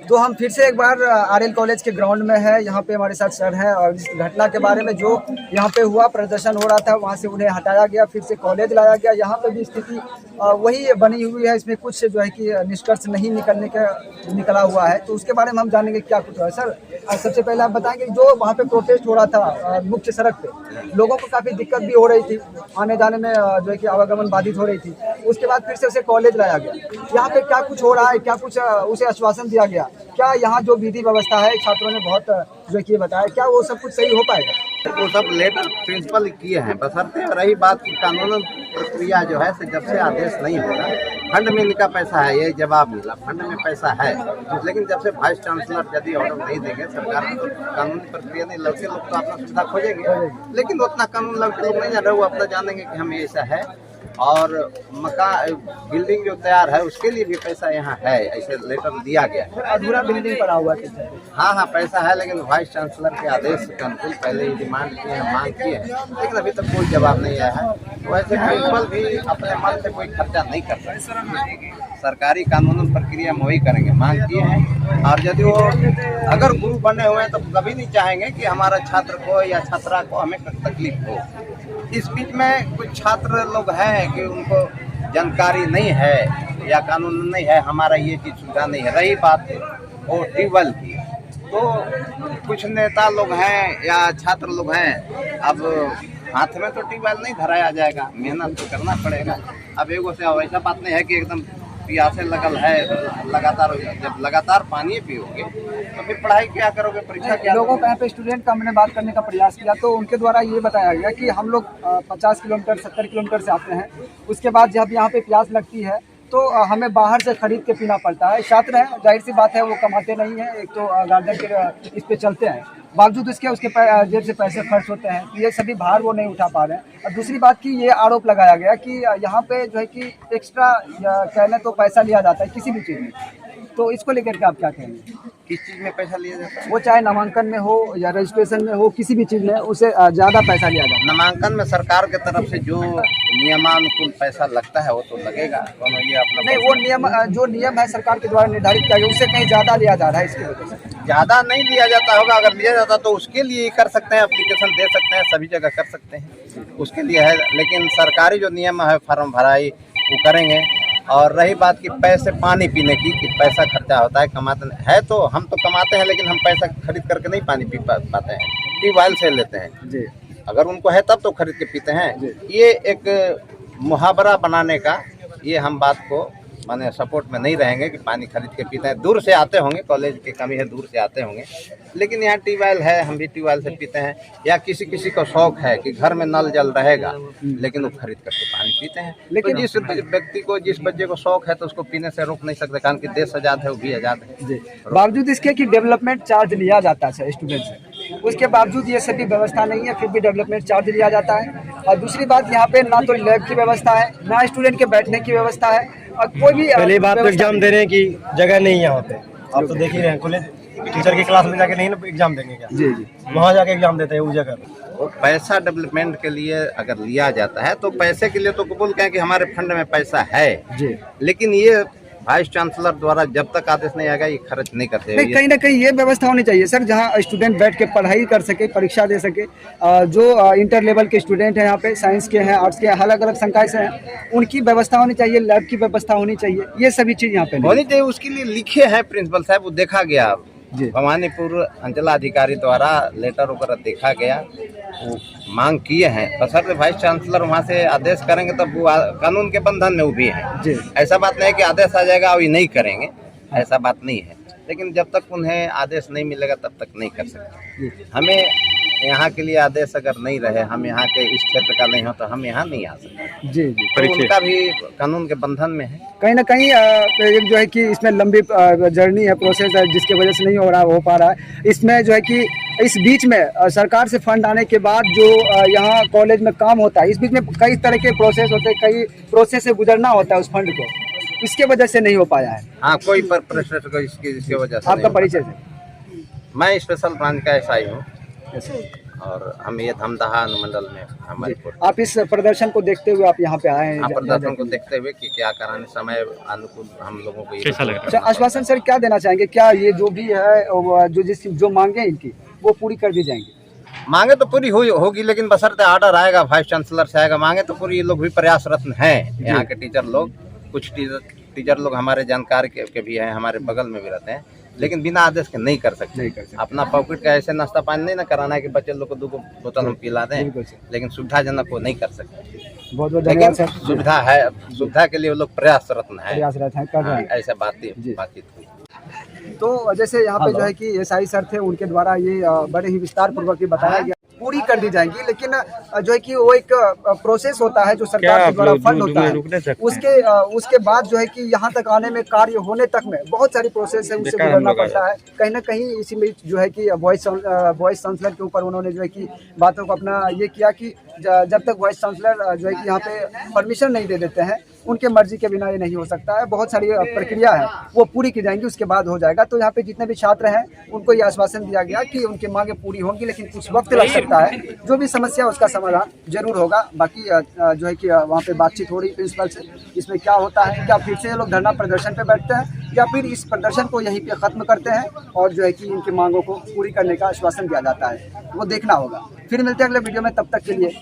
तो हम फिर से एक बार आरएल कॉलेज के ग्राउंड में है। यहाँ पे हमारे साथ सर हैं और इस घटना के बारे में जो यहाँ पे हुआ, प्रदर्शन हो रहा था, वहाँ से उन्हें हटाया गया, फिर से कॉलेज लाया गया। यहाँ पे भी स्थिति वही बनी हुई है। इसमें कुछ जो है कि निष्कर्ष नहीं निकला हुआ है। तो उसके बारे में हम जानेंगे क्या कुछ हुआ है। सर, सबसे पहले आप बताएंगे जो वहाँ पे प्रोटेस्ट हो रहा था मुख्य सड़क पे, लोगों को काफ़ी दिक्कत भी हो रही थी, आने जाने में जो है कि आवागमन बाधित हो रही थी। उसके बाद फिर से उसे कॉलेज लाया गया। यहाँ पे क्या कुछ हो रहा है, क्या कुछ उसे आश्वासन दिया गया, क्या यहाँ जो विधि व्यवस्था है छात्रों ने बहुत जो है कि बताया, क्या वो सब कुछ सही हो पाएगा? वो सब लेटर प्रिंसिपल किए हैं, बशर्ते रही बात की कानून प्रक्रिया जो है जब से आदेश नहीं होगा। फंड में इनका पैसा है, ये जवाब मिला, फंड में पैसा है, लेकिन जब से वाइस चांसलर यदि ऑर्डर नहीं देंगे, सरकार को कानूनी प्रक्रिया नहीं, लड़के लोग तो अपना सुविधा खोजेंगे, लेकिन उतना कानून लड़के लोग नहीं जान रहे, वो अपना जानेंगे कि हमें ऐसा है। और बिल्डिंग जो तैयार है उसके लिए भी पैसा यहाँ है, ऐसे लेटर दिया गया है। अधूरा बिल्डिंग पड़ा हुआ है। हाँ, पैसा है, लेकिन वाइस चांसलर के आदेश के अनुकूल पहले ही डिमांड किए हैं, मांग किए हैं, लेकिन अभी तक कोई जवाब नहीं आया है। वैसे प्रिंसिपल भी अपने मन से कोई खर्चा नहीं कर सकते, सरकारी कानूनी प्रक्रिया में वही करेंगे, मांग किए हैं। और यदि वो अगर गुरु बने हुए हैं तो कभी नहीं चाहेंगे कि हमारा छात्र को या छात्रा को हमें तकलीफ हो। इस बीच में कुछ छात्र लोग हैं कि उनको जानकारी नहीं है या कानून नहीं है, हमारा ये चीज़ सुविधा नहीं है। रही बात वो ट्यूबवेल की, तो कुछ नेता लोग हैं या छात्र लोग हैं, अब हाथ में तो ट्यूबवेल नहीं धराया जाएगा, मेहनत तो करना पड़ेगा। अब एगो से ऐसा बात नहीं है कि एकदम प्यासे लगल है, जब लगातार पानी पियोगे तो फिर पढ़ाई क्या करोगे, परीक्षा क्या? लोगों का यहाँ पे स्टूडेंट का मैंने बात करने का प्रयास किया तो उनके द्वारा ये बताया गया कि हम लोग 50 किलोमीटर 70 किलोमीटर से आते हैं, उसके बाद जब यहाँ पे प्यास लगती है तो हमें बाहर से खरीद के पीना पड़ता है। छात्र हैं, जाहिर सी बात है, वो कमाते नहीं हैं, एक तो गार्जियन के इस पे चलते हैं, बावजूद इसके उसके जेब से पैसे खर्च होते हैं, ये सभी भार वो नहीं उठा पा रहे हैं। और दूसरी बात की ये आरोप लगाया गया कि यहाँ पे जो है कि एक्स्ट्रा कहने तो पैसा लिया जाता है किसी भी चीज़ में, तो इसको लेकर के आप क्या कहेंगे? किस चीज़ में पैसा लिया जाता है? वो चाहे नामांकन में हो या रजिस्ट्रेशन में हो, किसी भी चीज़ में उसे ज़्यादा पैसा लिया जाता है। नामांकन में सरकार के तरफ से जो नियमानुकूल पैसा लगता है वो तो लगेगा, दोनों ये अपना नहीं, वो नियम जो नियम है सरकार के द्वारा निर्धारित किया गया उससे कहीं ज़्यादा लिया जा रहा है, इसकी वजह से ज़्यादा नहीं लिया जाता होगा। अगर लिया जाता तो उसके लिए कर सकते हैं, एप्लीकेशन दे सकते हैं, सभी जगह कर सकते हैं, उसके लिए है। लेकिन सरकारी जो नियम है, फार्म भराई वो करेंगे। और रही बात की पैसे पानी पीने की, कि पैसा खर्चा होता है, कमाते है तो हम तो कमाते हैं, लेकिन हम पैसा खरीद करके नहीं पानी पी पाते हैं, ट्यूबवेल से लेते हैं जी। अगर उनको है तब तो खरीद के पीते हैं। ये एक मुहावरा बनाने का, ये हम बात को माने सपोर्ट में नहीं रहेंगे कि पानी खरीद के पीते हैं। दूर से आते होंगे, कॉलेज की कमी है, दूर से आते होंगे, लेकिन यहाँ ट्यूबवेल है, हम भी ट्यूबवेल से पीते हैं। या किसी किसी को शौक है कि घर में नल जल रहेगा, लेकिन वो खरीद करके पानी पीते हैं। लेकिन जिस व्यक्ति को, जिस बच्चे को शौक है तो उसको पीने से रोक नहीं सकते, कारण कि देश आज़ाद है, वो भी आज़ाद है। बावजूद इसके कि डेवलपमेंट चार्ज लिया जाता है स्टूडेंट से, उसके बावजूद ये सभी व्यवस्था नहीं है, फिर भी डेवलपमेंट चार्ज लिया जाता है। और दूसरी बात, यहाँ पे ना तो लैब की व्यवस्था है, ना स्टूडेंट के बैठने की व्यवस्था है, और कोई भी पहली बात तो एग्जाम देने की जगह नहीं है यहाँ पे। आप तो देख ही रहे हैं, कॉलेज टीचर की क्लास में जाके नहीं ना एग्जाम देंगे क्या? जी, वहाँ जाके एग्जाम देते हैं उस जगह पे। वो पैसा डेवलपमेंट के लिए अगर लिया जाता है तो पैसे के लिए तो कबूल कहें कि हमारे फंड में पैसा है जी, लेकिन ये वाइस चांसलर द्वारा जब तक आदेश नहीं आएगा ये खर्च नहीं करते। नहीं, कहीं ना कहीं ये व्यवस्था होनी चाहिए सर, जहां स्टूडेंट बैठ के पढ़ाई कर सके, परीक्षा दे सके। जो इंटर लेवल के स्टूडेंट हैं यहाँ पे, साइंस के हैं, आर्ट्स के, अलग अलग संकाय से हैं, उनकी व्यवस्था होनी चाहिए, लैब की व्यवस्था होनी चाहिए, ये सभी चीज़ यहाँ पे होनी चाहिए। उसके लिए लिखे हैं प्रिंसिपल साहब, वो देखा गया भवानीपुर अंचलाधिकारी द्वारा, लेटर वगैरह देखा गया, वो मांग किए हैं। बशर्ते वाइस चांसलर वहाँ से आदेश करेंगे तब वो कानून के बंधन में वो भी हैं। ऐसा बात नहीं है कि आदेश आ जाएगा और ये नहीं करेंगे, ऐसा बात नहीं है। लेकिन जब तक उन्हें आदेश नहीं मिलेगा तब तक नहीं कर सकते। हमें यहाँ के लिए आदेश अगर नहीं रहे, हम यहाँ के इस क्षेत्र का नहीं हो तो हम यहाँ नहीं आ सकते जी। तो उनका भी कानून के बंधन में है। कहीं ना कहीं एक जो है कि इसमें लंबी जर्नी है, प्रोसेस है, जिसके वजह से नहीं हो पा रहा है। इसमें जो है कि इस बीच में सरकार से फंड आने के बाद जो यहाँ कॉलेज में काम होता है, इस बीच में कई तरह के प्रोसेस होते हैं, कई प्रोसेस से गुजरना होता है उस फंड को, इसके वजह से नहीं हो पाया है। हाँ, कोई प्रोसेस को इसकी वजह से। आपका परिचय है? मैं स्पेशल ब्रांच का SI हूँ। और हम ये धमदाहा अनुमंडल में हमारी कोर्ट आप इस प्रदर्शन को देखते हुए आप यहाँ पे आए हैं? प्रदर्शन को देखते हुए कि क्या कराने समय अनुकूल हम लोगों को कैसा लग रहा अच्छा, आश्वासन सर क्या देना चाहेंगे? क्या ये जो भी है जो मांगे इनकी वो पूरी कर दी जाएंगी? मांगे तो पूरी होगी, लेकिन बशर्ते आर्डर आएगा वाइस चांसलर से आएगा। मांगे तो पूरी, ये लोग भी प्रयासरत हैं, यहाँ के टीचर लोग। कुछ टीचर लोग हमारे जानकार के भी हैं, हमारे बगल में भी रहते हैं, लेकिन बिना आदेश के नहीं कर सकते। अपना पॉकेट का ऐसे नाश्ता पानी नहीं ना कराना है कि बच्चे लोग को 2 बोतल हम पिला दें, लेकिन सुविधाजनक वो नहीं कर सकते। बहुत बहुत धन्यवाद सर। सुविधा है, सुविधा के लिए वो लोग प्रयासरत है, कर रहे हैं। ऐसा बातचीत हुई। तो जैसे यहाँ पे जो है कि एसआई सर थे, उनके द्वारा ये बड़े ही विस्तार पूर्वक ये बताया गया पूरी कर दी जाएंगी, लेकिन जो है कि वो एक प्रोसेस होता है जो सरकार के द्वारा फंड होता है, उसके बाद जो है कि यहाँ तक आने में, कार्य होने तक में बहुत सारी प्रोसेस है, उससे गुजरना पड़ता है। कहीं ना कहीं इसी में जो है कि वॉइस चांसलर के ऊपर उन्होंने जो है कि बातों को अपना ये किया कि जब तक वॉइस चांसलर जो है कि यहाँ पे परमिशन नहीं दे देते हैं, उनके मर्जी के बिना ये नहीं हो सकता है। बहुत सारी प्रक्रिया है वो पूरी की जाएंगी, उसके बाद हो जाएगा। तो यहाँ पे जितने भी छात्र हैं उनको ये आश्वासन दिया गया कि उनकी मांगे पूरी होंगी, लेकिन कुछ वक्त लग सकता है। जो भी समस्या उसका समाधान जरूर होगा। बाकी जो है कि वहाँ पे बातचीत हो रही प्रिंसिपल से, इसमें क्या होता है, क्या फिर से ये लोग धरना प्रदर्शन पे बैठते हैं या फिर इस प्रदर्शन को यहीं पे खत्म करते हैं और जो है कि इनकी मांगों को पूरी करने का आश्वासन दिया जाता है, वो देखना होगा। फिर मिलते हैं अगले वीडियो में, तब तक के लिए